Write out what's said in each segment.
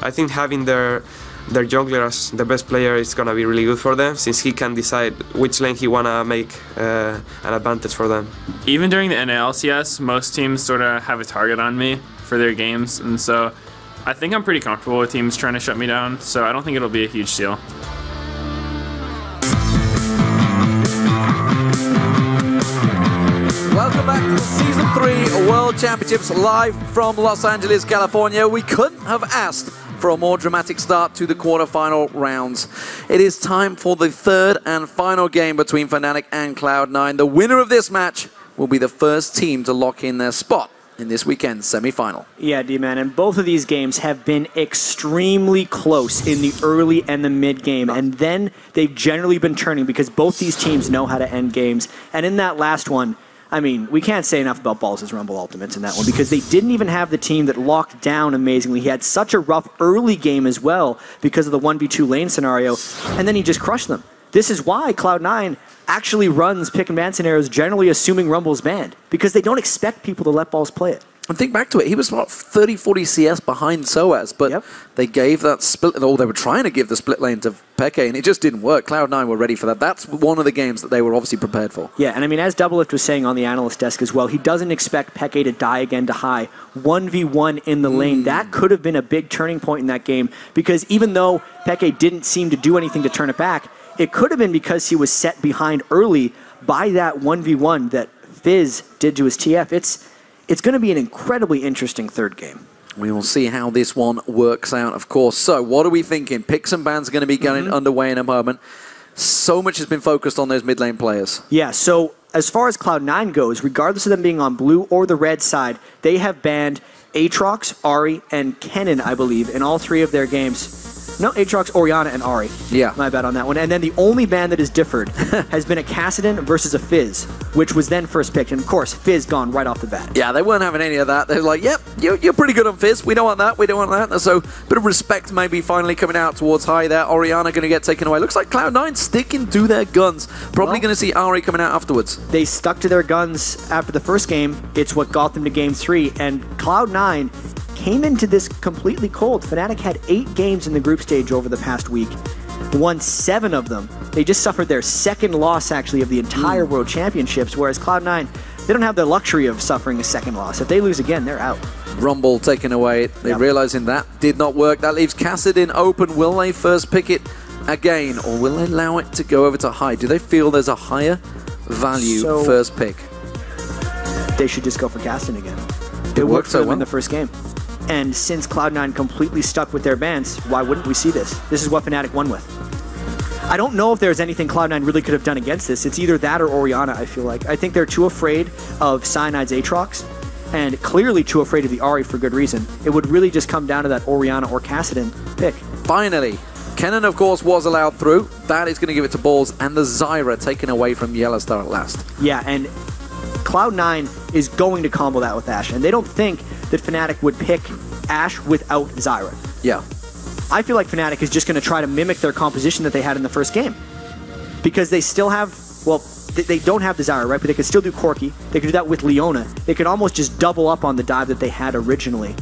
I think having their jungler as the best player is gonna be really good for them, since he can decide which lane he wanna make an advantage for them. Even during the NALCS, most teams sort of have a target on me for their games, and so I think I'm pretty comfortable with teams trying to shut me down, so I don't think it'll be a huge deal. Welcome back to the Season 3 World Championships live from Los Angeles, California. We couldn't have asked for a more dramatic start to the quarterfinal rounds. It is time for the third and final game between Fnatic and Cloud9. The winner of this match will be the first team to lock in their spot in this weekend's semi-final. Yeah, D-Man, and both of these games have been extremely close in the early and the mid game, and then they've generally been turning because both these teams know how to end games. And in that last one, I mean, we can't say enough about Balls' Rumble Ultimates in that one because they didn't even have the team that locked down amazingly. He had such a rough early game as well because of the 1v2 lane scenario, and then he just crushed them. This is why Cloud9 actually runs pick and ban scenarios generally assuming Rumble's banned, because they don't expect people to let Balls play it. And think back to it, he was about 30-40 CS behind Soaz, but they gave that split, or they were trying to give the split lane to Peke, and it just didn't work. Cloud9 were ready for that. That's one of the games that they were obviously prepared for. Yeah, and I mean, as Doublelift was saying on the analyst desk as well, he doesn't expect Peke to die again to high. 1v1 in the lane, that could have been a big turning point in that game, because even though Peke didn't seem to do anything to turn it back, it could have been because he was set behind early by that 1v1 that Fizz did to his TF. It's going to be an incredibly interesting third game. We will see how this one works out, of course. So, what are we thinking? Picks and bans are going to be getting underway in a moment. So much has been focused on those mid lane players. Yeah, so as far as Cloud9 goes, regardless of them being on blue or the red side, they have banned Aatrox, Ahri, and Kennen, I believe, in all three of their games. No, Aatrox, Orianna, and Ahri. Yeah. My bad on that one. And then the only ban that has differed has been a Kassadin versus a Fizz, which was then first picked. And of course, Fizz gone right off the bat. Yeah, they weren't having any of that. They were like, yep, you're pretty good on Fizz. We don't want that. We don't want that. So, a bit of respect maybe finally coming out towards high there. Orianna going to get taken away. Looks like Cloud9 sticking to their guns. Probably going to see Ahri coming out afterwards. They stuck to their guns after the first game. It's what got them to game 3. And Cloud9 came into this completely cold. Fnatic had 8 games in the group stage over the past week, won 7 of them. They just suffered their second loss, actually, of the entire World Championships, whereas Cloud9, they don't have the luxury of suffering a second loss. If they lose again, they're out. Rumble taken away. They realizing that did not work. That leaves Kassadin open. Will they first pick it again, or will they allow it to go over to high? Do they feel there's a higher value first pick? They should just go for Kassadin again. It worked for them in the first game. And since Cloud9 completely stuck with their bans, why wouldn't we see this? This is what Fnatic won with. I don't know if there's anything Cloud9 really could have done against this. It's either that or Orianna, I feel like. I think they're too afraid of Cyanide's Aatrox, and clearly too afraid of the Ahri for good reason. It would really just come down to that Orianna or Kassadin pick. Finally, Kennen, of course, was allowed through. That is going to give it to Balls, and the Zyra taken away from Yellowstar at last. Yeah, and Cloud9 is going to combo that with Ashe, and they don't think that Fnatic would pick Ashe without Zyra. Yeah. I feel like Fnatic is just going to try to mimic their composition that they had in the first game. Because they still have, well, they don't have the Zyra, right? But they could still do Corki. They could do that with Leona. They could almost just double up on the dive that they had originally.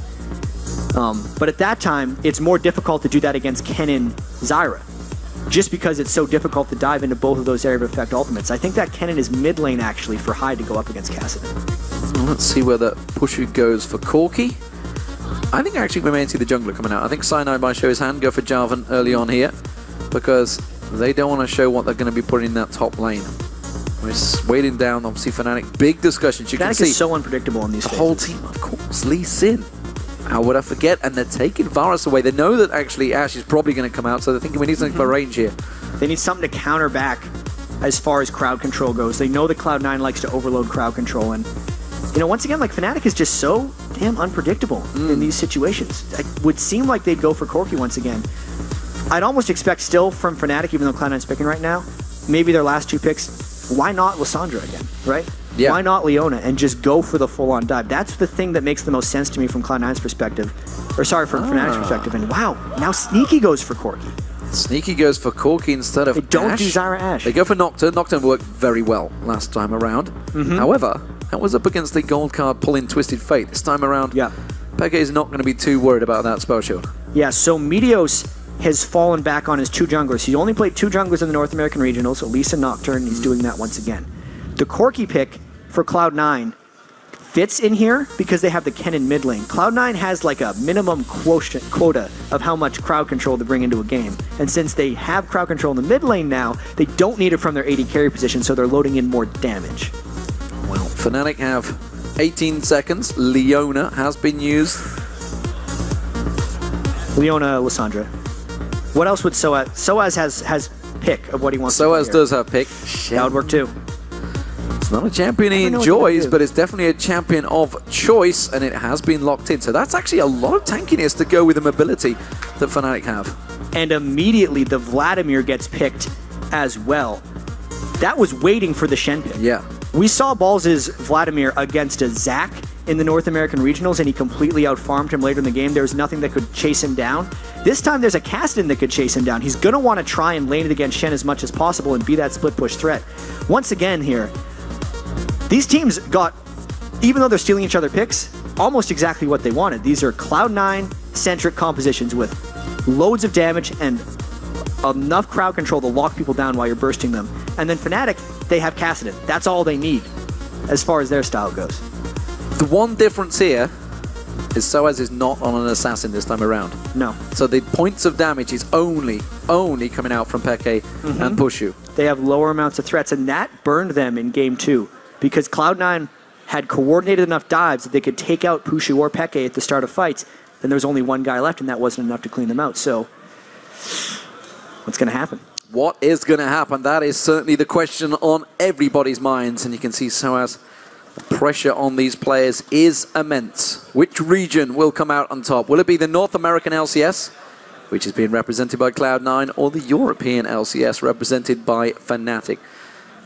But at that time, it's more difficult to do that against Kennen Zyra. Just because it's so difficult to dive into both of those area of effect ultimates. I think that Kennen is mid lane, actually, for high to go up against Kassadin. Well, let's see where the Pushu goes for Corki. I think actually we may see the jungler coming out. I think Cyanide might show his hand, go for Jarvan early on here, because they don't want to show what they're going to be putting in that top lane. We're waiting down, obviously, Fnatic. Big discussions. You can see is so unpredictable in these phases. The whole team, of course. Lee Sin. How would I forget? And they're taking Varus away. They know that actually Ashe is probably going to come out, so they're thinking we need something for range here. They need something to counter back as far as crowd control goes. They know that Cloud9 likes to overload crowd control, and you know, once again, like, Fnatic is just so damn unpredictable in these situations. It would seem like they'd go for Corki once again. I'd almost expect still from Fnatic, even though Cloud9's picking right now, maybe their last 2 picks, why not Lissandra again, right? Yeah. Why not Leona and just go for the full-on dive? That's the thing that makes the most sense to me from Cloud9's perspective. Or sorry, from Fnatic's perspective. And wow, now Sneaky goes for Corki. Sneaky goes for Corki instead of They don't Ashe. do Zyra Ashe. They go for Nocturne. Nocturne worked very well last time around. However, that was up against the gold card pull-in Twisted Fate. This time around, Peke is not going to be too worried about that spell shield. Yeah, so Meteos has fallen back on his 2 junglers. He only played 2 junglers in the North American Regionals, Elise and Nocturne, and he's doing that once again. The Corki pick for Cloud9 fits in here because they have the Kennen mid lane. Cloud9 has like a minimum quota of how much crowd control to bring into a game. And since they have crowd control in the mid lane now, they don't need it from their AD carry position, so they're loading in more damage. Well, Fnatic have 18 seconds. Leona has been used. Leona, Lissandra. What else would Soaz? Soaz has pick of what he wants to do. Soaz does have pick. That would work too. It's not a champion he enjoys, but it's definitely a champion of choice, and it has been locked in. So that's actually a lot of tankiness to go with the mobility that Fnatic have. And immediately the Vladimir gets picked as well. That was waiting for the Shen pick. Yeah. We saw Balls' Vladimir against a Zac in the North American Regionals, and he completely outfarmed him later in the game. There was nothing that could chase him down. This time there's a Kassadin that could chase him down. He's going to want to try and lane it against Shen as much as possible and be that split push threat. Once again here, these teams got, even though they're stealing each other picks, almost exactly what they wanted. These are Cloud9-centric compositions with loads of damage and enough crowd control to lock people down while you're bursting them. And then Fnatic, they have Kassadin. That's all they need as far as their style goes. The one difference here is Soaz is not on an assassin this time around. No. So the points of damage is only coming out from Peke and Pushu. They have lower amounts of threats, and that burned them in Game 2 because Cloud9 had coordinated enough dives that they could take out Pushu or Peke at the start of fights. Then there was only one guy left, and that wasn't enough to clean them out. So what's going to happen? What is going to happen? That is certainly the question on everybody's minds, and you can see Soaz. The pressure on these players is immense. Which region will come out on top? Will it be the North American LCS, which is being represented by Cloud9, or the European LCS represented by Fnatic?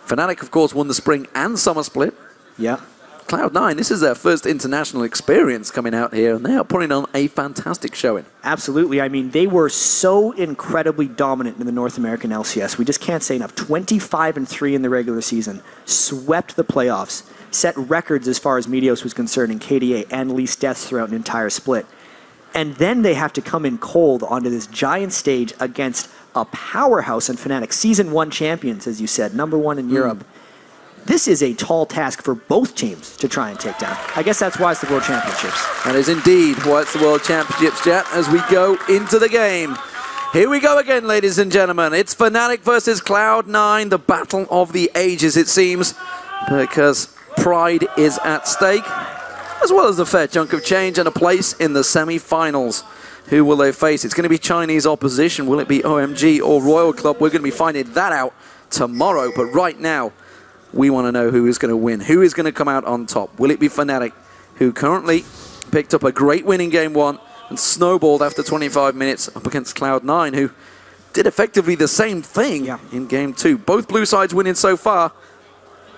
Fnatic, of course, won the Spring and Summer Split. Yeah. Cloud9, this is their first international experience coming out here, and they are putting on a fantastic showing. Absolutely. I mean, they were so incredibly dominant in the North American LCS. We just can't say enough. 25-3 in the regular season. Swept the playoffs. Set records as far as Meteos was concerned in KDA and least deaths throughout an entire split. And then they have to come in cold onto this giant stage against a powerhouse in Fnatic. Season 1 champions, as you said, #1 in Europe. This is a tall task for both teams to try and take down. I guess that's why it's the World Championships. That is indeed why it's the World Championships, Jet, as we go into the game. Here we go again, ladies and gentlemen. It's Fnatic versus Cloud9, the battle of the ages, it seems, because pride is at stake, as well as a fair chunk of change and a place in the semi-finals. Who will they face? It's going to be Chinese opposition. Will it be OMG or Royal Club? We're going to be finding that out tomorrow, but right now, we want to know who is going to win. Who is going to come out on top? Will it be Fnatic, who currently picked up a great win in Game 1 and snowballed after 25 minutes up against Cloud9, who did effectively the same thing in Game 2. Both blue sides winning so far.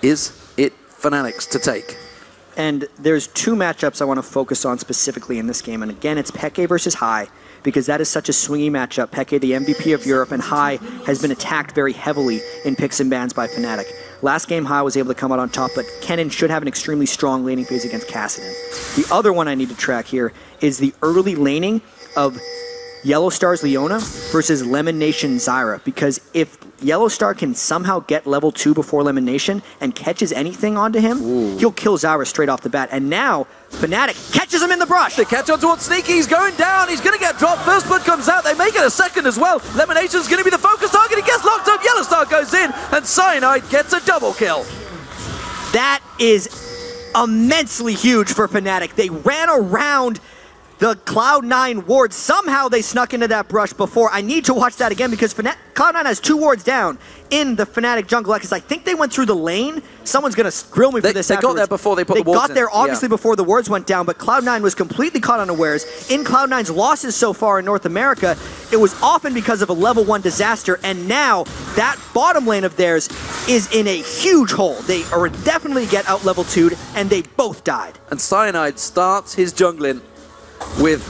Is it Fnatic's to take? And there's 2 matchups I want to focus on specifically in this game. And again, it's Peke versus Hai, because that is such a swingy matchup. Peke, the MVP of Europe, and Hai has been attacked very heavily in picks and bans by Fnatic. Last game, Hai was able to come out on top, but Kennen should have an extremely strong laning phase against Kassadin. The other one I need to track here is the early laning of Yellow Star's Leona versus Lemon Nation Zyra, because if Yellow Star can somehow get level 2 before Lemon Nation and catches anything onto him, he'll kill Zyra straight off the bat. And now, Fnatic catches him in the brush. The catch on towards Sneaky, he's going down, he's going to get dropped. First blood comes out, they make it a second as well. Lemon Nation's going to be the focus target, he gets locked up, Yellow Star goes in, and Cyanide gets a double kill. That is immensely huge for Fnatic. They ran around the Cloud9 ward. Somehow they snuck into that brush before. I need to watch that again because Cloud9 has 2 wards down in the Fnatic jungle because I think they went through the lane. Someone's going to grill me for this. They got there before they put the wards in. They got there obviously before the wards went down, but Cloud9 was completely caught unawares. In Cloud9's losses so far in North America, it was often because of a level 1 disaster, and now that bottom lane of theirs is in a huge hole. They are definitely get out level 2'd, and they both died. And Cyanide starts his jungling with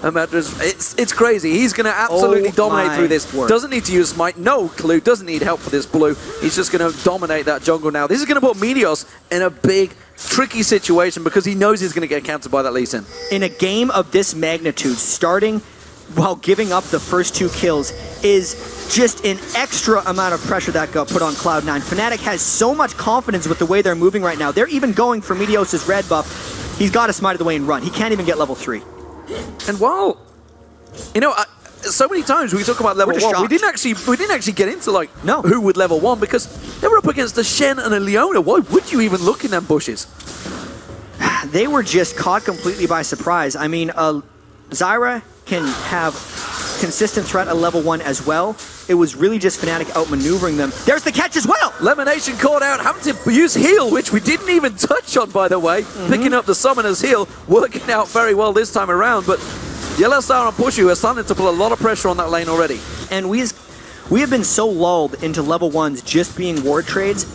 a mattress. It's crazy. He's going to absolutely dominate through this. Doesn't need to use Smite. No clue. Doesn't need help for this blue. He's just going to dominate that jungle now. This is going to put Meteos in a big, tricky situation because he knows he's going to get countered by that Lee Sin. In a game of this magnitude, starting while giving up the first 2 kills is just an extra amount of pressure that got put on Cloud9. Fnatic has so much confidence with the way they're moving right now. They're even going for Meteos' red buff. He's got to smite it away and run. He can't even get level 3. And while, you know, so many times we talk about level 1, we didn't actually get into like who would level 1 because they were up against a Shen and a Leona. Why would you even look in them bushes? They were just caught completely by surprise. I mean, Zyra can have consistent threat at level 1 as well. It was really just Fnatic outmaneuvering them. There's the catch as well! Lemonation caught out, having to use heal, which we didn't even touch on, by the way. Picking up the Summoner's heal, working out very well this time around, but Yellowstar and Pushu are starting to put a lot of pressure on that lane already. And we have been so lulled into level 1s just being ward trades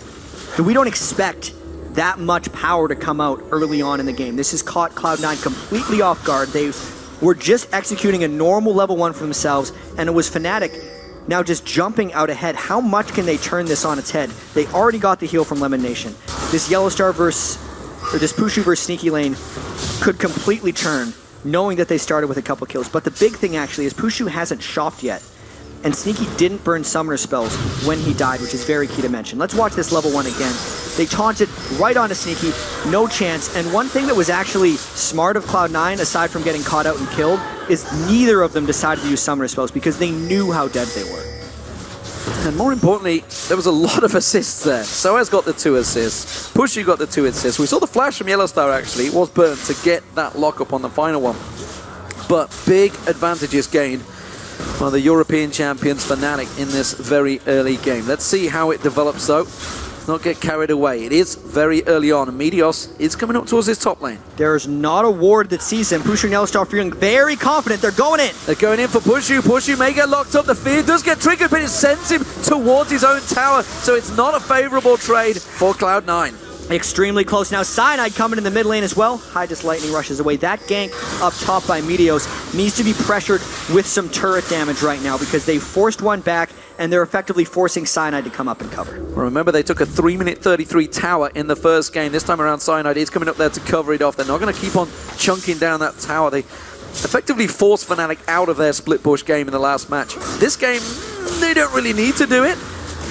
that we don't expect that much power to come out early on in the game. This has caught Cloud9 completely off guard. They were just executing a normal level 1 for themselves, and it was Fnatic now just jumping out ahead. How much can they turn this on its head? They already got the heal from Lemon Nation. This Yellowstar this Pushu versus Sneaky lane could completely turn, knowing that they started with a couple kills. But the big thing actually is Pushu hasn't shopped yet, and Sneaky didn't burn summoner spells when he died, which is very key to mention. Let's watch this level 1 again. They taunted right onto Sneaky, no chance. And one thing that was actually smart of Cloud9, aside from getting caught out and killed, is neither of them decided to use summoner spells because they knew how dead they were. And more importantly, there was a lot of assists there. Soaz got the 2 assists. Pushu got the 2 assists. We saw the flash from Yellowstar actually. It was burned to get that lockup on the final one. But big advantages gained by the European champions Fnatic in this very early game. Let's see how it develops though. Not get carried away. It is very early on, and Meteos is coming up towards his top lane. There's not a ward that sees him. Pushu and Yellowstar feeling very confident. They're going in. They're going in for Pushu. Pushu may get locked up. The fear does get triggered, but it sends him towards his own tower, so it's not a favorable trade for Cloud9. Extremely close now. Cyanide coming in the mid lane as well. Just Lightning rushes away. That gank up top by Meteos needs to be pressured with some turret damage right now because they forced one back and they're effectively forcing Cyanide to come up and cover. Remember, they took a 3-minute 33 tower in the first game. This time around, Cyanide is coming up there to cover it off. They're not going to keep on chunking down that tower. They effectively forced Fnatic out of their split push game in the last match. This game, they don't really need to do it.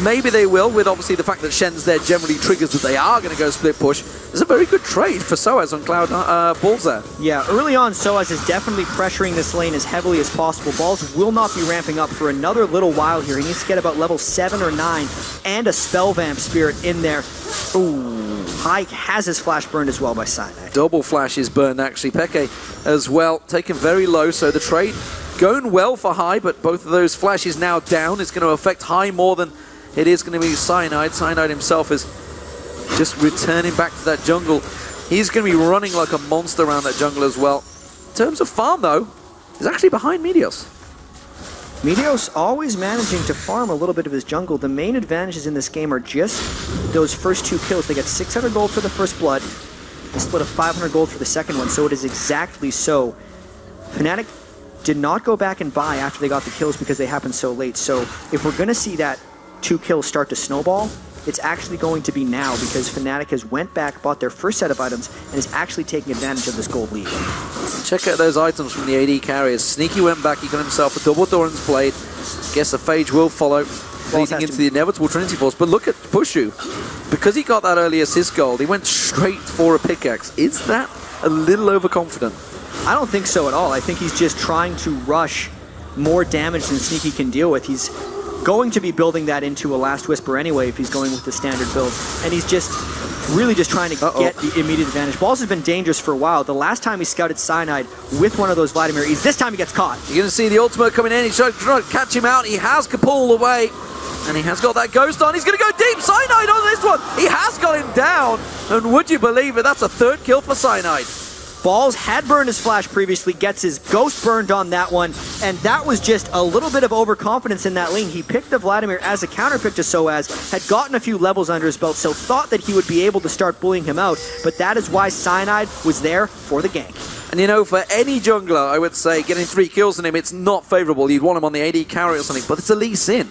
Maybe they will, with obviously the fact that Shen's there generally triggers that they are going to go split push. It's a very good trade for Soaz on Cloud Balls there. Yeah, early on, Soaz is definitely pressuring this lane as heavily as possible. Balls will not be ramping up for another little while here. He needs to get about level 7 or 9 and a Spell Vamp Spirit in there. Ooh, High has his flash burned as well by Cyanide. Double flash is burned actually. Peke as well, taken very low, so the trade going well for High, but both of those flashes now down. It's going to affect High more than it is going to be Cyanide. Cyanide himself is just returning back to that jungle. He's going to be running like a monster around that jungle as well. In terms of farm, though, he's actually behind Meteos. Meteos always managing to farm a little bit of his jungle. The main advantages in this game are just those first 2 kills. They get 600 gold for the first blood, a split of 500 gold for the second one, so it is exactly so. Fnatic did not go back and buy after they got the kills because they happened so late. So if we're going to see that 2 kills start to snowball, it's actually going to be now because Fnatic has went back, bought their first set of items, and is actually taking advantage of this gold lead. Check out those items from the AD carriers. Sneaky went back, he got himself a double Doran's Blade. Guess the Phage will follow, leading into the inevitable Trinity Force. But look at Pushu. Because he got that early assist gold, he went straight for a pickaxe. Is that a little overconfident? I don't think so at all. I think he's just trying to rush more damage than Sneaky can deal with. He's going to be building that into a Last Whisper anyway if he's going with the standard build. And he's just really just trying to get the immediate advantage. Balls has been dangerous for a while. The last time he scouted Cyanide with one of those Vladimir E's, this time he gets caught. You're going to see the ultimate coming in. He's trying to catch him out. He has pulled away. And he has got that ghost on. He's going to go deep. Cyanide on this one. He has got him down. And would you believe it? That's a 3rd kill for Cyanide. Balls had burned his flash previously, gets his ghost burned on that one, and that was just a little bit of overconfidence in that lane. He picked the Vladimir as a counterpick to Soaz, had gotten a few levels under his belt, so thought that he would be able to start bullying him out, but that is why Cyanide was there for the gank. And you know, for any jungler, I would say getting 3 kills on him, it's not favorable. You'd want him on the AD carry or something, but it's a Lee Sin.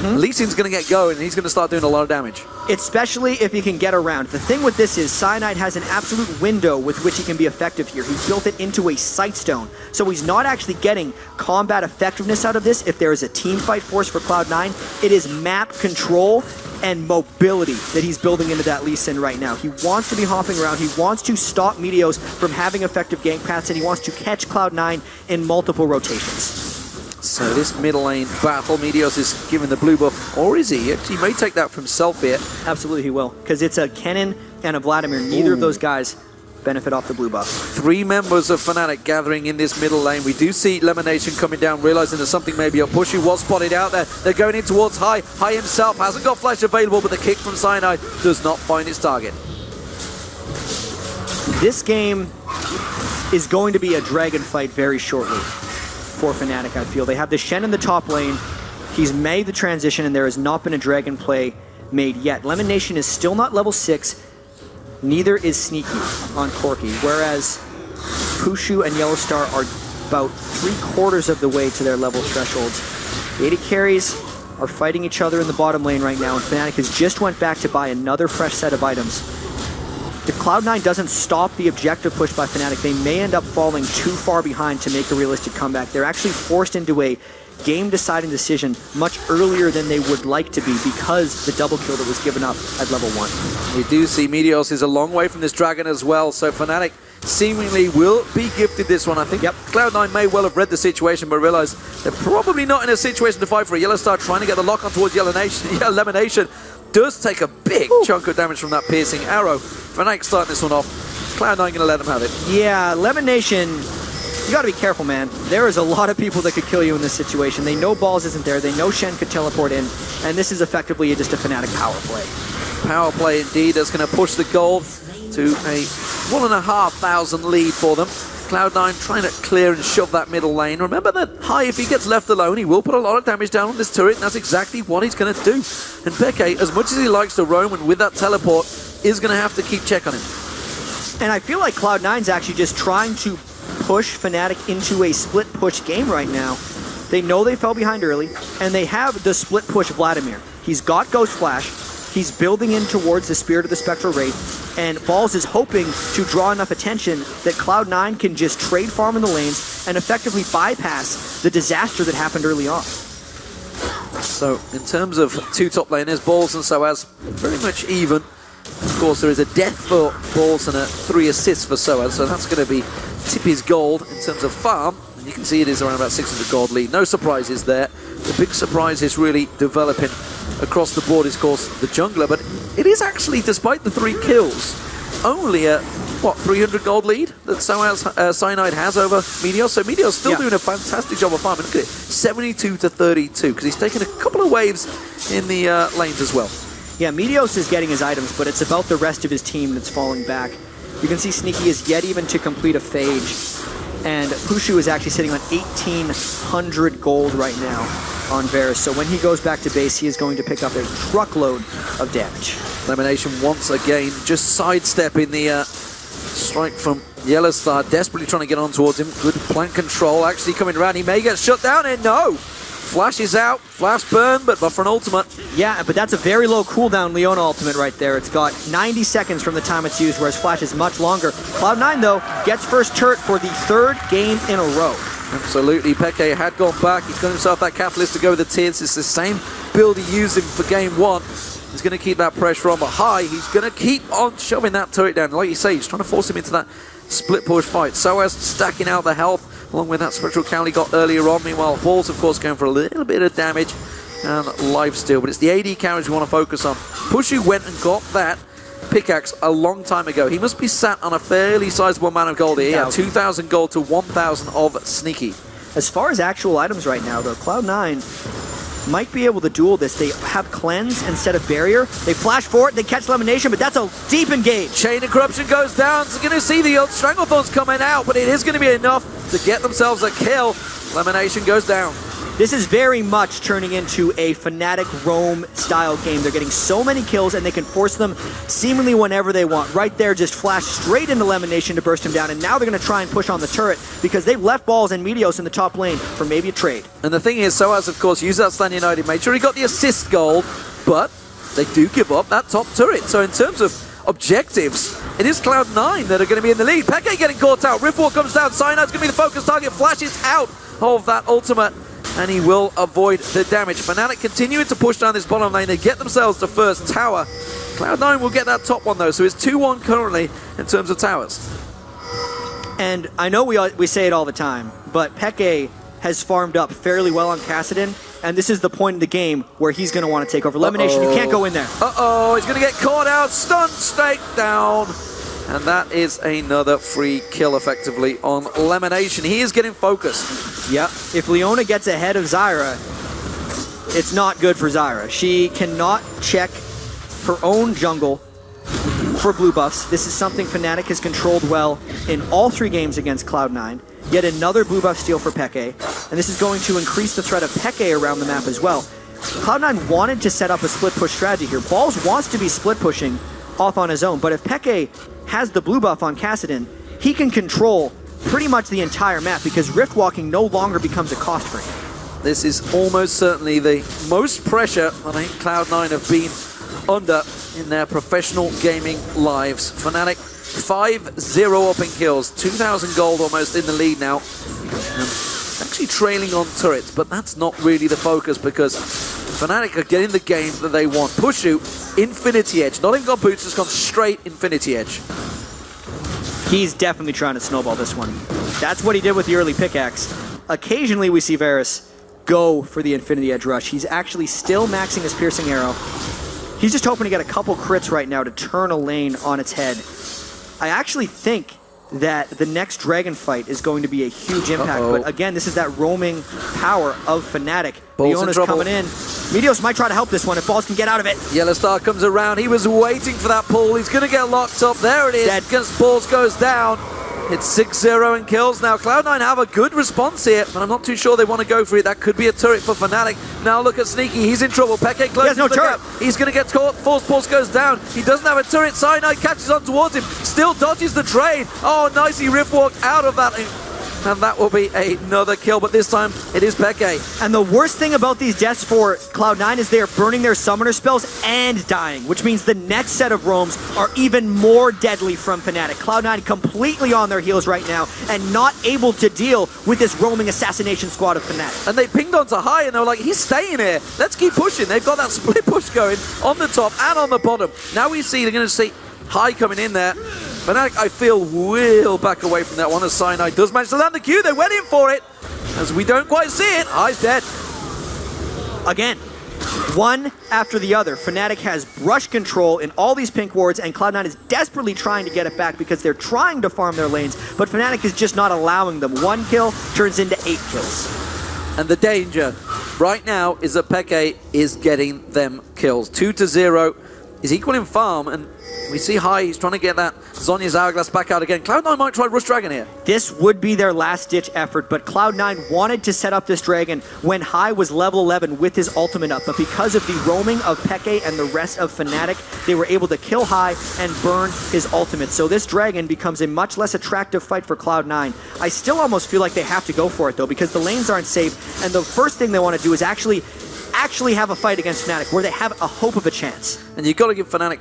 Lee Sin's going to get going, and he's going to start doing a lot of damage. Especially if he can get around. The thing with this is Cyanide has an absolute window with which he can be effective here. He's built it into a Sightstone, so he's not actually getting combat effectiveness out of this. If there is a team fight force for Cloud9, it is map control and mobility that he's building into that Lee Sin right now. He wants to be hopping around. He wants to stop Meteos from having effective gank paths, and he wants to catch Cloud9 in multiple rotations. So this middle lane battle, Meteos is given the blue buff, or is he? Actually, he may take that for himself here. Absolutely he will, because it's a Kennen and a Vladimir. Neither of those guys benefit off the blue buff. 3 members of Fnatic gathering in this middle lane. We do see Lemonation coming down, realizing there's something maybe up. Pushy was spotted out there. They're going in towards High. High himself hasn't got flash available, but the kick from Cyanide does not find its target. This game is going to be a dragon fight very shortly for Fnatic, I feel. They have the Shen in the top lane. He's made the transition, and there has not been a dragon play made yet. Lemon Nation is still not level 6. Neither is Sneaky on Corki, whereas Pushu and Yellowstar are about 3/4 of the way to their level thresholds. The AD carries are fighting each other in the bottom lane right now, and Fnatic has just went back to buy another fresh set of items. If Cloud9 doesn't stop the objective push by Fnatic, they may end up falling too far behind to make a realistic comeback. They're actually forced into a game-deciding decision much earlier than they would like to be because the double kill that was given up at level 1. We do see Meteos is a long way from this dragon as well, so Fnatic seemingly will be gifted this one. I think Cloud9 may well have read the situation, but realized they're probably not in a situation to fight for a Yellowstar trying to get the lock on towards Lemonation. Does take a big chunk of damage from that piercing arrow. Fnatic starting this one off. Cloud9 going to let them have it. Yeah, Lemon Nation, you got to be careful, man. There is a lot of people that could kill you in this situation. They know Balls isn't there. They know Shen could teleport in. And this is effectively just a Fnatic power play. Power play indeed. That's going to push the gold to a 1,500 lead for them. Cloud9 trying to clear and shove that middle lane. Remember that High, if he gets left alone, he will put a lot of damage down on this turret, and that's exactly what he's going to do. And Peke, as much as he likes to roam and with that teleport, is going to have to keep check on him. And I feel like Cloud9's actually just trying to push Fnatic into a split push game right now. They know they fell behind early, and they have the split push Vladimir. He's got Ghost Flash. He's building in towards the Spirit of the Spectral Wraith, and Balls is hoping to draw enough attention that Cloud9 can just trade farm in the lanes and effectively bypass the disaster that happened early on. So, in terms of 2 top laners, Balls and Soaz, very much even. Of course, there is a death for Balls and a 3 assists for Soaz, so that's going to be Tippy's gold in terms of farm. And you can see it is around about 600 gold lead. No surprises there. The big surprise is really developing across the board is, of course, the jungler, but it is actually, despite the 3 kills, only a, 300 gold lead that Cyanide has over Meteos. So Meteos still doing a fantastic job of farming. Look at it, 72 to 32, because he's taken a couple of waves in the lanes as well. Yeah, Meteos is getting his items, but it's about the rest of his team that's falling back. You can see Sneaky is yet even to complete a Phage, and Pushu is actually sitting on 1,800 gold right now on Varus. So when he goes back to base, he is going to pick up a truckload of damage. Lemonation once again just sidestepping the strike from Yellowstar, desperately trying to get on towards him. Good plant control actually coming around. He may get shut down, and no! Flash is out, flash burn, but for an ultimate. Yeah, but that's a very low cooldown Leona ultimate right there. It's got 90 seconds from the time it's used, whereas Flash is much longer. Cloud9, though, gets first turret for the 3rd game in a row. Absolutely, Peke had gone back. He's got himself that catalyst to go with the tears. It's the same build he used him for game 1. He's going to keep that pressure on, but High, he's going to keep on shoving that turret down. Like you say, he's trying to force him into that split push fight. Soaz stacking out the health, along with that Spectral Cowl he got earlier on. Meanwhile, Balls, of course, going for a little bit of damage and lifesteal. But it's the AD carries we want to focus on. Pushu went and got that pickaxe a long time ago. He must be sat on a fairly sizable amount of gold here. Yeah, 2,000 gold to 1,000 of Sneaky. As far as actual items right now, though, Cloud9 might be able to duel this. They have Cleanse instead of Barrier. They flash for it, they catch Lemonation, but that's a deep engage. Chain of Corruption goes down. So going to see the Stranglethorns coming out, but it is going to be enough to get themselves a kill. Lemonation goes down. This is very much turning into a Fnatic roam style game. They're getting so many kills and they can force them seemingly whenever they want. Right there, just flash straight into Lemonation to burst him down, and now they're going to try and push on the turret because they've left Balls and Meteos in the top lane for maybe a trade. And the thing is, Soaz, of course, used that Stand United, made sure he got the assist gold, but they do give up that top turret. So in terms of objectives, it is Cloud9 that are going to be in the lead. Peke getting caught out. Riftwalk comes down. Cyanide's going to be the focus target. Flashes out of that ultimate, and he will avoid the damage. Fnatic continuing to push down this bottom lane. They get themselves the first tower. Cloud9 will get that top one, though, so it's 2-1 currently in terms of towers. And I know we say it all the time, but Peke has farmed up fairly well on Kassadin, and this is the point in the game where he's going to want to take over. Lemonation, you can't go in there. Uh-oh, he's going to get caught out, stunned, stake down. And that is another free kill, effectively, on Lemonation. He is getting focused. Yep. If Leona gets ahead of Zyra, it's not good for Zyra. She cannot check her own jungle for blue buffs. This is something Fnatic has controlled well in all 3 games against Cloud9. Yet another blue buff steal for Peke, and this is going to increase the threat of Peke around the map as well. Cloud9 wanted to set up a split push strategy here. Balls wants to be split pushing off on his own, but if Peke has the blue buff on Kassadin, he can control pretty much the entire map because rift walking no longer becomes a cost for him. This is almost certainly the most pressure I think Cloud9 have been under in their professional gaming lives. Fnatic 5-0 up in kills, 2,000 gold almost in the lead now. Actually trailing on turrets, but that's not really the focus because Fnatic are getting the game that they want. Pushu, Infinity Edge, not even got boots, just gone straight Infinity Edge. He's definitely trying to snowball this one. That's what he did with the early pickaxe. Occasionally we see Varus go for the Infinity Edge rush. He's actually still maxing his piercing arrow. He's just hoping to get a couple crits right now to turn a lane on its head. I actually think that the next dragon fight is going to be a huge impact, but again, this is that roaming power of Fnatic. Leona's coming in. Meteos might try to help this one if Balls can get out of it. Yellow Star comes around. He was waiting for that pull. He's going to get locked up. There it is. Dead. Against Balls goes down. It's 6-0 in kills now. Cloud9 have a good response here, but I'm not too sure they want to go for it. That could be a turret for Fnatic. Now look at Sneaky. He's in trouble. Peke closes the gap. He's going to get caught. Force Pulse goes down. He doesn't have a turret. Cyanide catches on towards him. Still dodges the trade. Oh, nicely Riftwalk out of that. And that will be another kill, but this time it is Peke. And the worst thing about these deaths for Cloud9 is they are burning their summoner spells and dying, which means the next set of roams are even more deadly from Fnatic. Cloud9 completely on their heels right now and not able to deal with this roaming assassination squad of Fnatic. And they pinged onto high and they were like, he's staying here. Let's keep pushing. They've got that split push going on the top and on the bottom. Now we see they're going to see high coming in there. Fnatic, I feel, will back away from that one as Cyanide does manage to land the Q. They went in for it. As we don't quite see it, High's dead. Again, one after the other. Fnatic has brush control in all these pink wards, and Cloud9 is desperately trying to get it back because they're trying to farm their lanes, but Fnatic is just not allowing them. 1 kill turns into 8 kills. And the danger right now is that Peke is getting them kills. 2-0 is equal in farm, and we see High, he's trying to get that Zhonya's Hourglass back out again. Cloud9 might try Rush Dragon here. This would be their last-ditch effort, but Cloud9 wanted to set up this Dragon when High was level 11 with his ultimate up, but because of the roaming of Peke and the rest of Fnatic, they were able to kill High and burn his ultimate. So this Dragon becomes a much less attractive fight for Cloud9. I still almost feel like they have to go for it, though, because the lanes aren't safe, and the first thing they want to do is actually have a fight against Fnatic, where they have a hope of a chance. And you've got to give Fnatic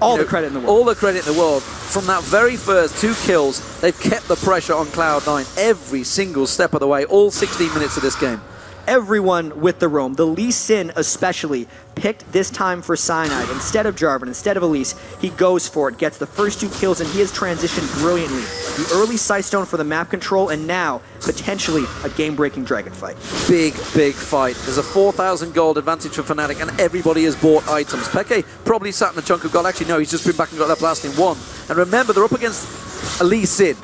all the credit in the world. All the credit in the world. From that very first 2 kills, they've kept the pressure on Cloud9 every single step of the way, all 16 minutes of this game. Everyone with the roam, the Lee Sin especially, picked this time for Cyanide. Instead of Jarvan, instead of Elise, he goes for it, gets the first 2 kills, and he has transitioned brilliantly. The early Sightstone for the map control, and now, potentially, a game-breaking Dragon fight. Big fight. There's a 4,000 gold advantage for Fnatic, and everybody has bought items. Peke probably sat in a chunk of gold. Actually, no, he's just been back and got that blasting 1. And remember, they're up against Elise Sin,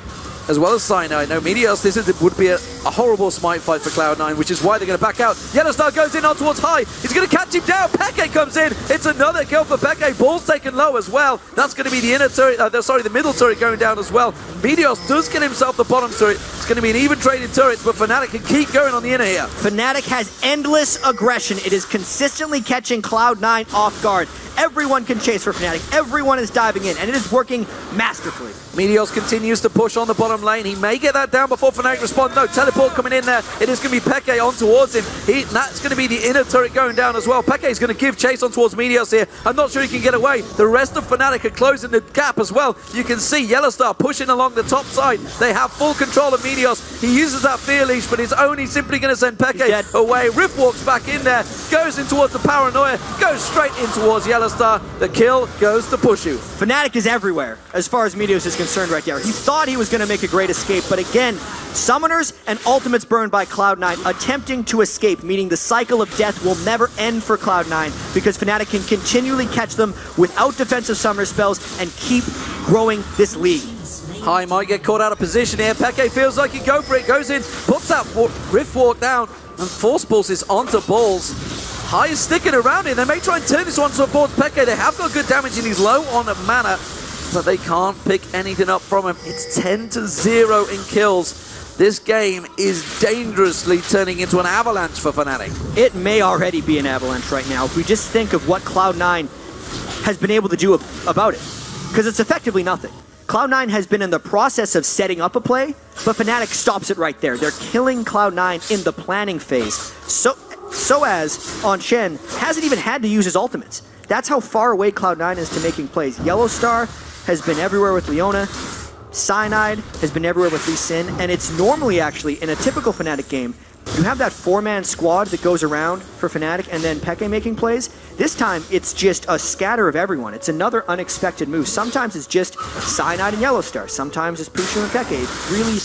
as well as Cyanide. No, Meteos, would be a a horrible smite fight for Cloud9, which is why they're going to back out. Yellowstar goes in on towards High. He's going to catch him down. Peke comes in. It's another kill for Peke. Ball's taken low as well. That's going to be the inner turret, the middle turret going down as well. Meteos does get himself the bottom turret. It's going to be an even traded turret, but Fnatic can keep going on the inner here. Fnatic has endless aggression. It is consistently catching Cloud9 off guard. Everyone can chase for Fnatic. Everyone is diving in, and it is working masterfully. Meteos continues to push on the bottom lane. He may get that down before Fnatic respond. No, teleport coming in there. It is going to be Peke on towards him. That's going to be the inner turret going down as well. Peke is going to give chase on towards Meteos here. I'm not sure he can get away. The rest of Fnatic are closing the gap as well. You can see Yellowstar pushing along the top side. They have full control of Meteos. He uses that fear leash, but he's only simply going to send Peke away. Rift walks back in there, goes in towards the Paranoia, goes straight in towards Yellowstar. The kill goes to Pushu. Fnatic is everywhere as far as Meteos is concerned right there. He thought he was going to make a great escape, but again, summoners and ultimates burned by Cloud9 attempting to escape, meaning the cycle of death will never end for Cloud9 because Fnatic can continually catch them without defensive summoner spells and keep growing this lead. High might get caught out of position here. Peke feels like he go for it, goes in, puts that Rift Walk down, and Force Pulses onto Balls. High is sticking around here. They may try and turn this one towards Peke. They have got good damage and he's low on mana, but they can't pick anything up from him. It's 10-0 in kills. This game is dangerously turning into an avalanche for Fnatic. It may already be an avalanche right now if we just think of what Cloud9 has been able to do about it, because it's effectively nothing. Cloud9 has been in the process of setting up a play, but Fnatic stops it right there. They're killing Cloud9 in the planning phase. So as on Shen hasn't even had to use his ultimates. That's how far away Cloud9 is to making plays. Yellowstar has been everywhere with Leona. Cyanide has been everywhere with Lee Sin. And it's normally actually, in a typical Fnatic game, you have that four-man squad that goes around for Fnatic and then Peke making plays. This time, it's just a scatter of everyone. It's another unexpected move. Sometimes it's just Cyanide and Yellowstar. Sometimes it's Pushu and Peke. It's really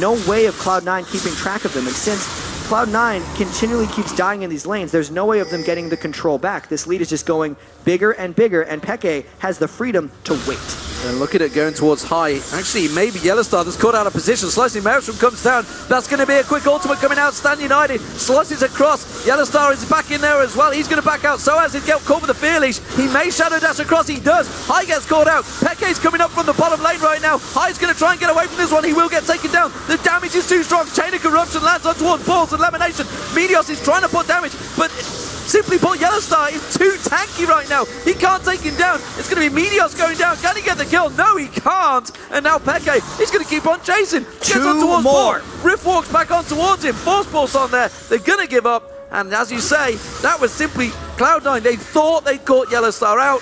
no way of Cloud9 keeping track of them. And since Cloud9 continually keeps dying in these lanes, there's no way of them getting the control back. This lead is just going bigger and bigger, and Peke has the freedom to wait. And look at it going towards High. Actually, maybe Yellowstar that's caught out of position. Slicing Maelstrom comes down. That's going to be a quick ultimate coming out. Stand United slices across. Yellowstar is back in there as well. He's going to back out. So as he gets caught with the fear leash, he may shadow dash across. He does. High gets caught out. Peke's coming up from the bottom lane right now. High's going to try and get away from this one. He will get taken down. The damage is too strong. Chain of Corruption lands on towards Balls and Lamination. Meteos is trying to put damage, but simply put, Yellowstar is too tanky right now. He can't take him down. It's going to be Meteos going down. Can he get the kill? No, he can't. And now Peke, he's going to keep on chasing. Gets on towards Ball. Rift walks back on towards him. Force Pulse on there. They're going to give up. And as you say, that was simply Cloud9. They thought they caught Yellowstar out,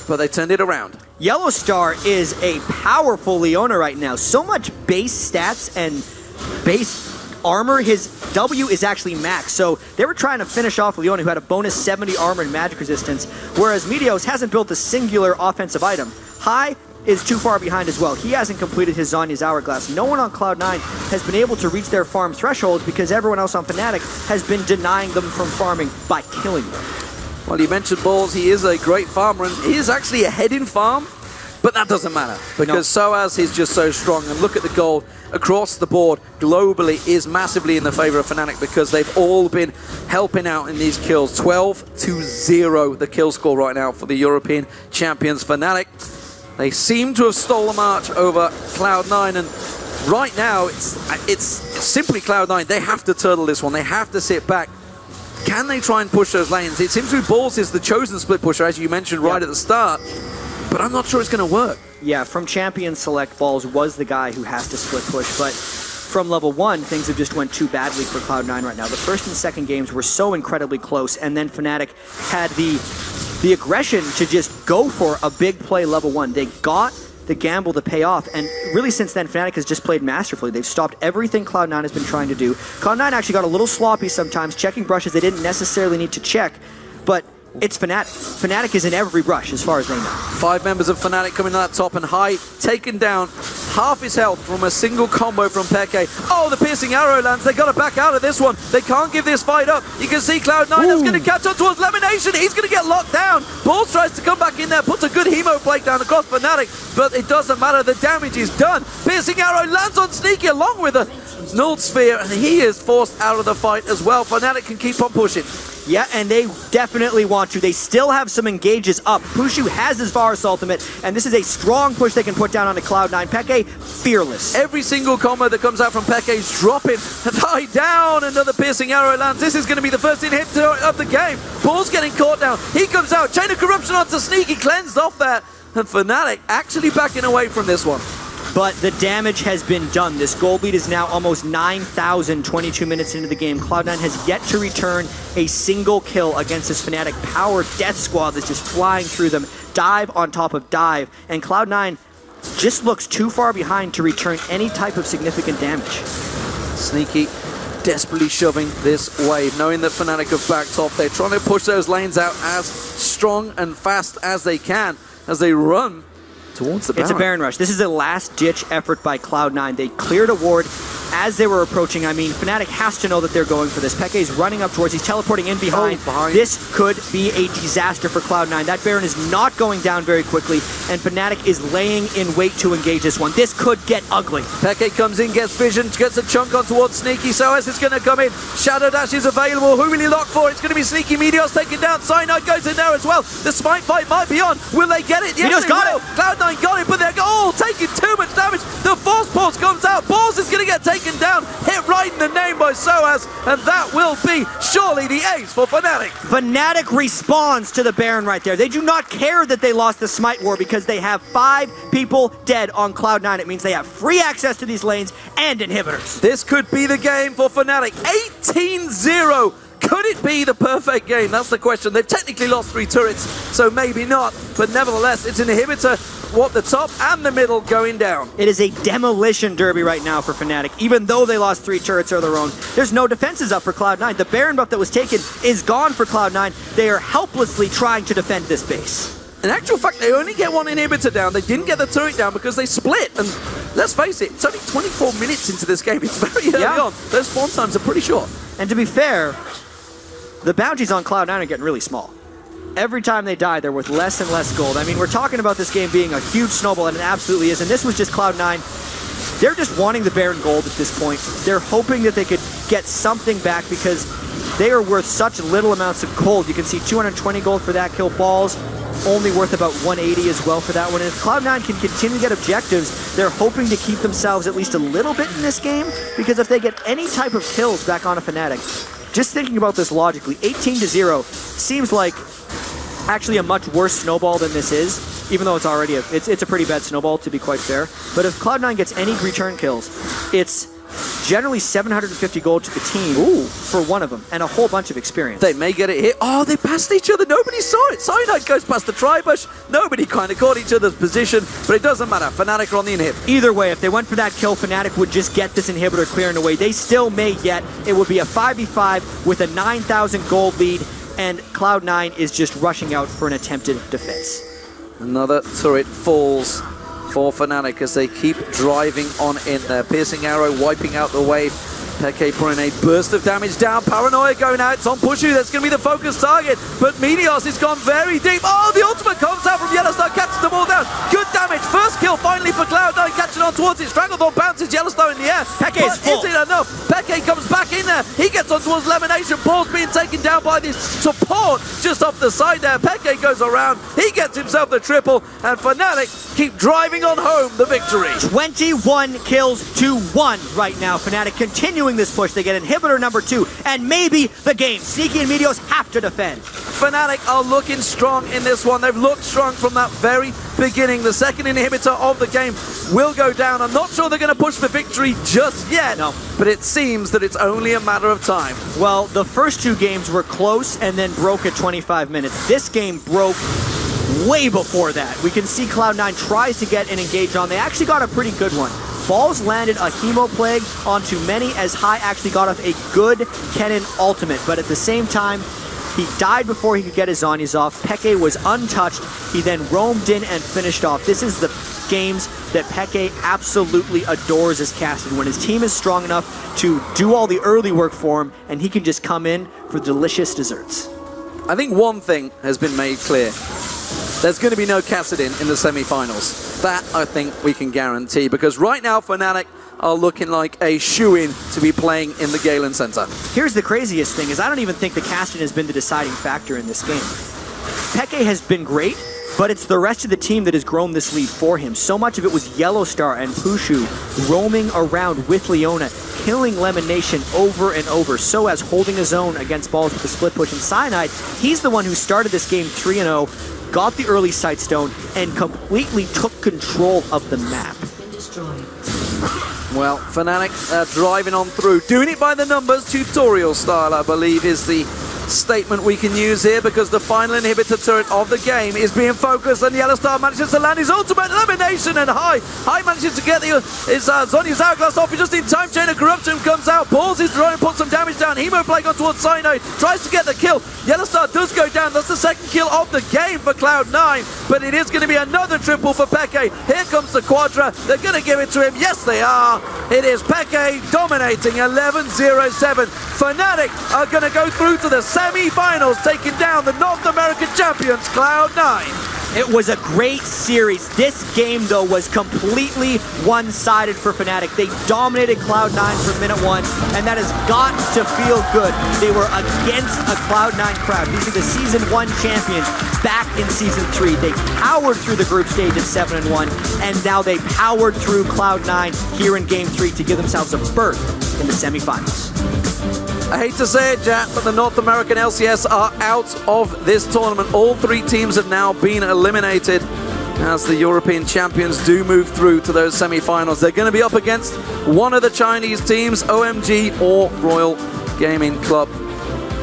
but they turned it around. Yellowstar is a powerful Leona right now. So much base stats and base armor. His W is actually max, so they were trying to finish off Leona, who had a bonus 70 armor and magic resistance, whereas Meteos hasn't built a singular offensive item. High is too far behind as well. He hasn't completed his Zanya's Hourglass. No one on Cloud9 has been able to reach their farm thresholds because everyone else on Fnatic has been denying them from farming by killing them. Well, you mentioned Balls. He is a great farmer, and he is actually ahead in farm. But that doesn't matter, because Soaz is just so strong. And look at the gold across the board globally is massively in the favor of Fnatic, because they've all been helping out in these kills. 12-0 the kill score right now for the European champions Fnatic. They seem to have stolen a march over Cloud9, and right now it's simply Cloud9. They have to turtle this one. They have to sit back. Can they try and push those lanes? It seems to be Balls is the chosen split pusher, as you mentioned right at the start. But I'm not sure it's going to work. Yeah, from Champion Select, Balls was the guy who has to split push, but from level 1, things have just went too badly for Cloud9 right now. The first and second games were so incredibly close, and then Fnatic had the aggression to just go for a big play level 1. They got the gamble to pay off, and really since then, Fnatic has just played masterfully. They've stopped everything Cloud9 has been trying to do. Cloud9 actually got a little sloppy sometimes, checking brushes they didn't necessarily need to check, but it's Fnatic. Fnatic is in every brush as far as they know. 5 members of Fnatic coming to that top and high, taken down half his health from a single combo from Peke. Oh, the piercing arrow lands. They got to back out of this one. They can't give this fight up. You can see Cloud9 that's going to catch on towards Lemonation. He's going to get locked down. Balls tries to come back in there, puts a good hemo plate down across Fnatic, but it doesn't matter. The damage is done. Piercing arrow lands on Sneaky along with a Null Sphere, and he is forced out of the fight as well. Fnatic can keep on pushing. Yeah, and they definitely want to. They still have some engages up. Pushu has his Varus ultimate, and this is a strong push they can put down onto Cloud9. Peke, fearless. Every single combo that comes out from Peke is dropping. Tie down, another piercing arrow lands. This is going to be the first inhibitor of the game. Ball's getting caught down. He comes out. Chain of Corruption onto Sneaky, cleansed off that. And Fnatic actually backing away from this one. But the damage has been done. This gold lead is now almost 9,000, 22 minutes into the game. Cloud9 has yet to return a single kill against this Fnatic power death squad that's just flying through them, dive on top of dive, and Cloud9 just looks too far behind to return any type of significant damage. Sneaky desperately shoving this wave, knowing that Fnatic have backed off. They're trying to push those lanes out as strong and fast as they can as they run towards the Baron. It's a Baron rush. This is a last-ditch effort by Cloud9. They cleared a ward as they were approaching. I mean, Fnatic has to know that they're going for this. Peke's running up towards, he's teleporting in behind. This could be a disaster for Cloud9. That Baron is not going down very quickly, and Fnatic is laying in wait to engage this one. This could get ugly. Peke comes in, gets vision, gets a chunk on towards Sneaky. So as it's going to come in, Shadow Dash is available. Who will he lock for? It's going to be Sneaky. Meteor's taken down. Cyanide goes in there as well. The Smite fight might be on. Will they get it? Yes, Meteor's they got will. it. Cloud9 got it, but they're all taking too much damage. The Force Pulse comes out. Balls is going to get taken down. Hit right in the name by Soaz, and that will be surely the ace for Fnatic. Fnatic responds to the Baron right there. They do not care that they lost the Smite War because they have 5 people dead on Cloud9. It means they have free access to these lanes and inhibitors. This could be the game for Fnatic. 18-0. Could it be the perfect game? That's the question. They've technically lost 3 turrets, so maybe not. But nevertheless, it's an inhibitor, what, the top and the middle going down. It is a demolition derby right now for Fnatic. Even though they lost 3 turrets of their own, there's no defenses up for Cloud9. The Baron buff that was taken is gone for Cloud9. They are helplessly trying to defend this base. In actual fact, they only get 1 inhibitor down. They didn't get the turret down because they split. And let's face it, it's only 24 minutes into this game. It's very early on. Those spawn times are pretty short. And to be fair, the bounties on Cloud9 are getting really small. Every time they die, they're worth less and less gold. I mean, we're talking about this game being a huge snowball, and it absolutely is. And this was just Cloud9. They're just wanting the Baron gold at this point. They're hoping that they could get something back because they are worth such little amounts of gold. You can see 220 gold for that kill. Balls only worth about 180 as well for that one. And if Cloud9 can continue to get objectives, they're hoping to keep themselves at least a little bit in this game, because if they get any type of kills back on a Fnatic, just thinking about this logically, 18-0 seems like actually a much worse snowball than this is, even though it's already it's a pretty bad snowball, to be quite fair. But if Cloud9 gets any return kills, it's generally 750 gold to the team for one of them, and a whole bunch of experience. They may get it hit. Oh, they passed each other. Nobody saw it. Cyanide goes past the Tribush. Nobody kind of caught each other's position, but it doesn't matter. Fnatic are on the inhib. Either way, if they went for that kill, Fnatic would just get this inhibitor clearing away. They still may get. It would be a 5v5 with a 9,000 gold lead, and Cloud9 is just rushing out for an attempted defense. Another turret falls for Fnatic as they keep driving on in there. Piercing arrow wiping out the wave. Peke putting a burst of damage down. Paranoia going out. It's on Pushu. That's going to be the focus target. But Meteos has gone very deep. Oh, the ultimate comes out from Yellowstone. Catches them all down. Good damage. First kill finally for Cloud9. Catching on towards it. Stranglethorn bounces Yellowstone in the air. Peke is full. Is it enough? Peke comes back in there. He gets on towards Lemonation. Ball's being taken down by this support just off the side there. Peke goes around. He gets himself the triple. And Fnatic keep driving on home the victory. 21 kills to 1 right now. Fnatic continuing this push. They get inhibitor number 2, and maybe the game. Sneaky and Meteos have to defend. Fnatic are looking strong in this one. They've looked strong from that very beginning. The second inhibitor of the game will go down. I'm not sure they're going to push for victory just yet, but it seems that it's only a matter of time. Well, the first 2 games were close and then broke at 25 minutes. This game broke way before that. We can see Cloud9 tries to get an engage on. They actually got a pretty good one. Balls landed a Hemo Plague onto many, as High actually got off a good Kennen ultimate, but at the same time, He died before he could get his Zhonya's off. Peke was untouched. He then roamed in and finished off. This is the games that Peke absolutely adores as Cassidy. When his team is strong enough to do all the early work for him, and he can just come in for delicious desserts. I think one thing has been made clear. There's going to be no Cassidy in the semi-finals. That, I think, we can guarantee, because right now, Fnatic are looking like a shoo-in to be playing in the Galen Center. Here's the craziest thing, is I don't even think the Cassidy has been the deciding factor in this game. Peke has been great, but it's the rest of the team that has grown this lead for him. So much of it was Yellowstar and Pushu roaming around with Leona, killing Lemon Nation over and over. So as holding his own against balls with the split push. And Cyanide, he's the one who started this game 3-0, got the early Sightstone, and completely took control of the map. Well, Fnatic driving on through, doing it by the numbers, tutorial style, I believe, is the statement we can use here, because the final inhibitor turret of the game is being focused, and Yellowstar manages to land his ultimate elimination, and High manages to get his Zhonya's Hourglass off just in time. Chain of Corruption comes out, pulls his drone, puts some damage down. Hemo playing on towards Cyanide, tries to get the kill. Yellowstar does go down. That's the second kill of the game for Cloud9, but it is going to be another triple for Peke. Here comes the Quadra. They're going to give it to him. Yes, they are. It is Peke dominating 11-0-7. Fnatic are going to go through to the semi-finals, taking down the North American champions, Cloud9. It was a great series. This game, though, was completely one-sided for Fnatic. They dominated Cloud9 for minute one, and that has got to feel good. They were against a Cloud9 crowd. These are the Season 1 champions back in Season 3. They powered through the group stage at 7-1, and now they powered through Cloud9 here in Game 3 to give themselves a berth in the semifinals. I hate to say it, Jack, but the North American LCS are out of this tournament. All three teams have now been eliminated as the European champions do move through to those semi-finals. They're going to be up against one of the Chinese teams, OMG or Royal Gaming Club.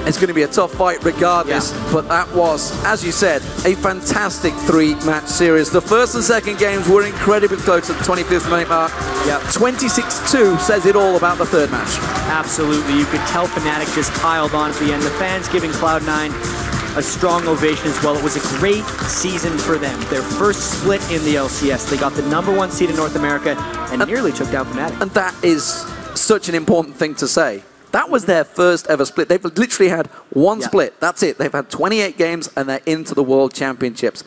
It's going to be a tough fight regardless, but that was, as you said, a fantastic three-match series. The first and second games were incredibly close at the 25th minute mark. 26-2 says it all about the third match. Absolutely. You could tell Fnatic just piled on for the end. The fans giving Cloud9 a strong ovation as well. It was a great season for them. Their first split in the LCS. They got the #1 seed in North America and nearly took down Fnatic. And that is such an important thing to say. That was their first ever split. They've literally had one split. That's it. They've had 28 games and they're into the World Championships.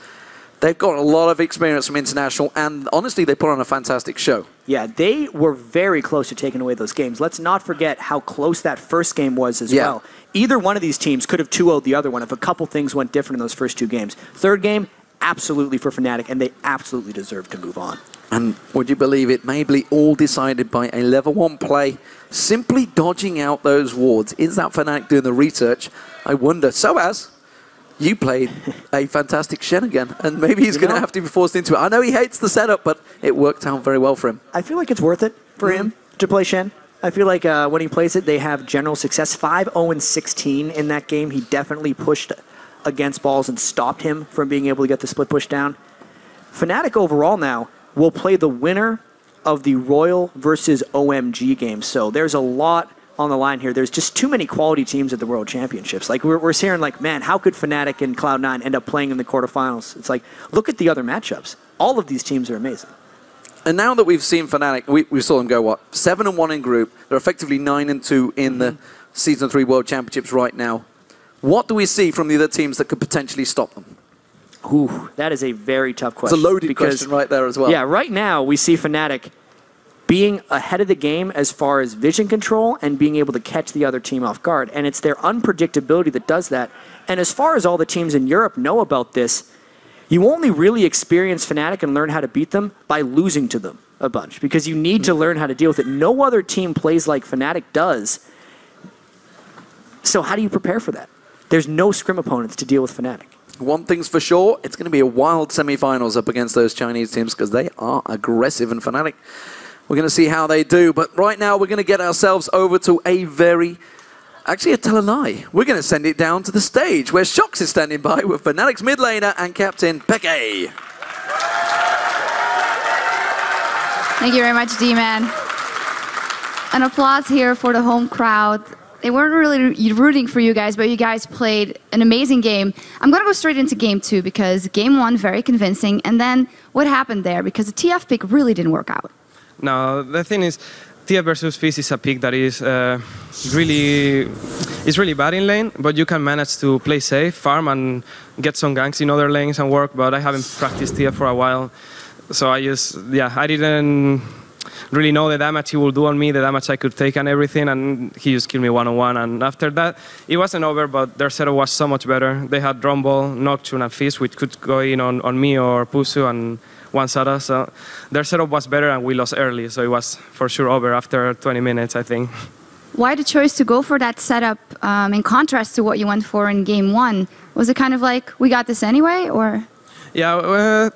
They've got a lot of experience from international, and honestly, they put on a fantastic show. Yeah, they were very close to taking away those games. Let's not forget how close that first game was as well. Either one of these teams could have 2-0'd the other one if a couple things went different in those first two games. Third game, absolutely for Fnatic, and they absolutely deserve to move on. And would you believe it, may be all decided by a level 1 play, simply dodging out those wards. Is that Fnatic doing the research? I wonder. So as you played a fantastic Shen again, and maybe he's going to have to be forced into it. I know he hates the setup, but it worked out very well for him. I feel like it's worth it for him to play Shen. I feel like when he plays it, they have general success. 5-0-16 in that game. He definitely pushed against balls and stopped him from being able to get the split push down. Fnatic overall now will play the winner of the Royal versus OMG game. So there's a lot on the line here. There's just too many quality teams at the World Championships. Like we're hearing like, man, how could Fnatic and Cloud9 end up playing in the quarterfinals? It's like, look at the other matchups. All of these teams are amazing. And now that we've seen Fnatic, we saw them go, what, 7-1 in group. They're effectively 9-2 in the Season 3 World Championships right now. What do we see from the other teams that could potentially stop them? Ooh, that is a very tough question. It's a loaded question right there as well. Yeah, right now we see Fnatic being ahead of the game as far as vision control and being able to catch the other team off guard. And it's their unpredictability that does that. And as far as all the teams in Europe know about this, you only really experience Fnatic and learn how to beat them by losing to them a bunch, because you need to learn how to deal with it. No other team plays like Fnatic does. So how do you prepare for that? There's no scrim opponents to deal with Fnatic. One thing's for sure, it's going to be a wild semi-finals up against those Chinese teams because they are aggressive and Fnatic. We're going to see how they do, but right now we're going to get ourselves over to actually a tell a lie. We're going to send it down to the stage where Shox is standing by with Fnatic's mid laner and captain Peke. Thank you very much, D-Man. An applause here for the home crowd. they weren't really rooting for you guys, but you guys played an amazing game. I'm going to go straight into game 2 because game 1, very convincing. And then what happened there? Because the TF pick really didn't work out. No, the thing is, TF versus Fizz is a pick that is really bad in lane, but you can manage to play safe, farm, and get some ganks in other lanes and work. But I haven't practiced TF for a while, so I didn't really know the damage he will do on me, the damage I could take and everything, and he just killed me one-on-one. And after that, it wasn't over, but their setup was so much better. They had Rumble, Nocturne, and Fizz, which could go in on me or Pusu and one Sara, so their setup was better and we lost early, so it was for sure over after 20 minutes, I think. Why the choice to go for that setup in contrast to what you went for in game 1? Was it kind of like, we got this anyway, or? Yeah,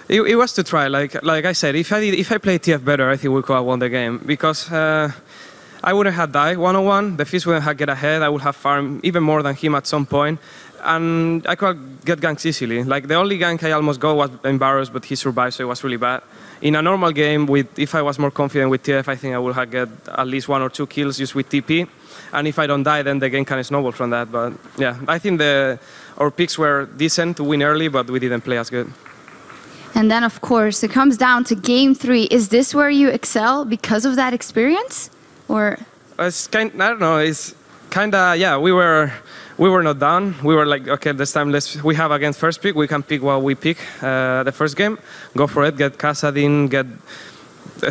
it was to try. Like I said, if I played TF better, I think we could have won the game, because I wouldn't have died one-on-one, the Fizz wouldn't have get ahead, I would have farmed even more than him at some point, and I could get ganks easily. Like, the only gank I almost got was in Barrows, but he survived, so it was really bad. In a normal game, if I was more confident with TF, I think I would have get at least 1 or 2 kills just with TP. And if I don't die, then the game can snowball from that. But yeah, I think our picks were decent to win early, but we didn't play as good. And then, of course, it comes down to game 3. Is this where you excel because of that experience? Or? It's I don't know, it's kind of, yeah, we were not down. We were like, okay, this time we have against first pick, we can pick what we pick the first game, go for it, get Kassadin, get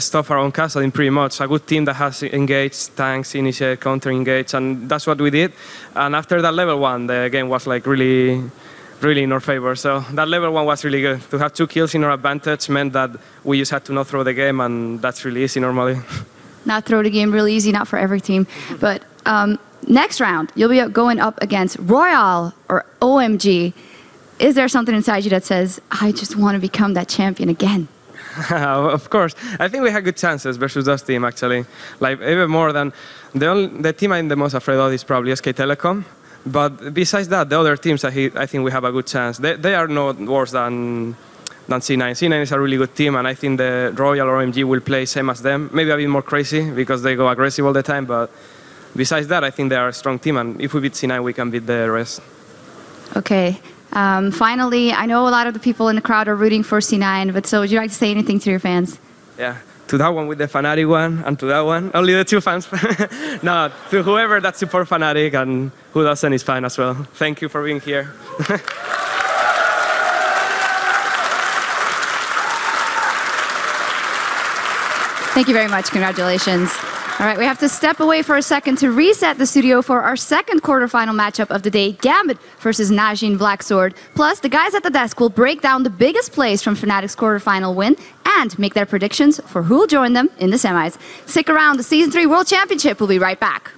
stuff around Kassadin pretty much. A good team that has engaged, tanks, initiate, counter engage, and that's what we did. And after that level 1, the game was like really in our favor. So that level 1 was really good. To have 2 kills in our advantage meant that we just had to not throw the game, and that's really easy normally. Not throw the game really easy, not for every team. But next round, you'll be going up against Royale or OMG. Is there something inside you that says, I just want to become that champion again? Of course. I think we had good chances versus those team, actually. Like, even more than... The team I'm the most afraid of is probably SK Telecom. But besides that, the other teams, I think we have a good chance. They are not worse than C9. C9 is a really good team, and I think the Royal or OMG will play same as them. Maybe a bit more crazy, because they go aggressive all the time, but besides that, I think they are a strong team, and if we beat C9, we can beat the rest. Okay. Finally, I know a lot of the people in the crowd are rooting for C9, but so would you like to say anything to your fans? Yeah, to that one with the Fnatic one, and to that one, only the 2 fans. No, to whoever that support Fnatic, and who doesn't is fine as well. Thank you for being here. Thank you very much. Congratulations. All right, we have to step away for a second to reset the studio for our second quarterfinal matchup of the day, Gambit versus Najin Blacksword. Plus, the guys at the desk will break down the biggest plays from Fnatic's quarterfinal win and make their predictions for who will join them in the semis. Stick around, the Season 3 World Championship will be right back.